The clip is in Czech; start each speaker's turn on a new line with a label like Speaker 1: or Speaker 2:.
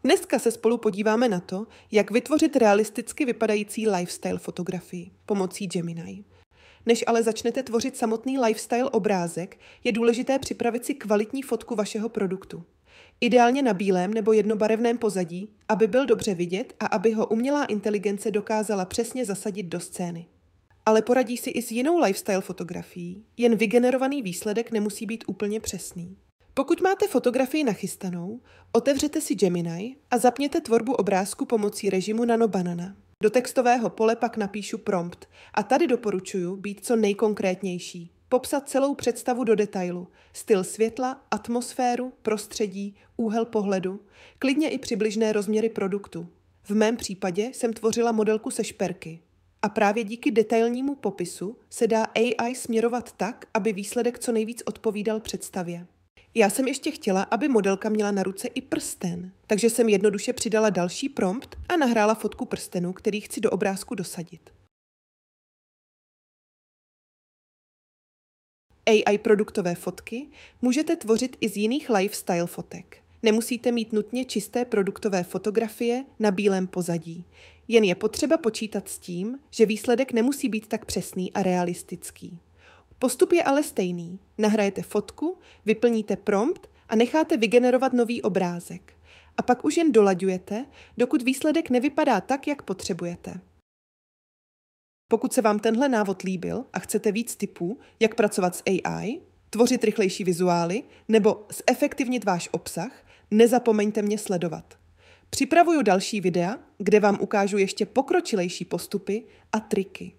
Speaker 1: Dneska se spolu podíváme na to, jak vytvořit realisticky vypadající lifestyle fotografii pomocí Gemini. Než ale začnete tvořit samotný lifestyle obrázek, je důležité připravit si kvalitní fotku vašeho produktu. Ideálně na bílém nebo jednobarevném pozadí, aby byl dobře vidět a aby ho umělá inteligence dokázala přesně zasadit do scény. Ale poradí si i s jinou lifestyle fotografií, jen vygenerovaný výsledek nemusí být úplně přesný. Pokud máte fotografii nachystanou, otevřete si Gemini a zapněte tvorbu obrázku pomocí režimu Nano Banana. Do textového pole pak napíšu prompt a tady doporučuji být co nejkonkrétnější. Popsat celou představu do detailu, styl světla, atmosféru, prostředí, úhel pohledu, klidně i přibližné rozměry produktu. V mém případě jsem tvořila modelku se šperky. A právě díky detailnímu popisu se dá AI směrovat tak, aby výsledek co nejvíc odpovídal představě. Já jsem ještě chtěla, aby modelka měla na ruce i prsten, takže jsem jednoduše přidala další prompt a nahrála fotku prstenu, který chci do obrázku dosadit. AI produktové fotky můžete tvořit i z jiných lifestyle fotek. Nemusíte mít nutně čisté produktové fotografie na bílém pozadí. Jen je potřeba počítat s tím, že výsledek nemusí být tak přesný a realistický. Postup je ale stejný. Nahrajete fotku, vyplníte prompt a necháte vygenerovat nový obrázek. A pak už jen dolaďujete, dokud výsledek nevypadá tak, jak potřebujete. Pokud se vám tenhle návod líbil a chcete víc tipů, jak pracovat s AI, tvořit rychlejší vizuály nebo zefektivnit váš obsah, nezapomeňte mě sledovat. Připravuju další videa, kde vám ukážu ještě pokročilejší postupy a triky.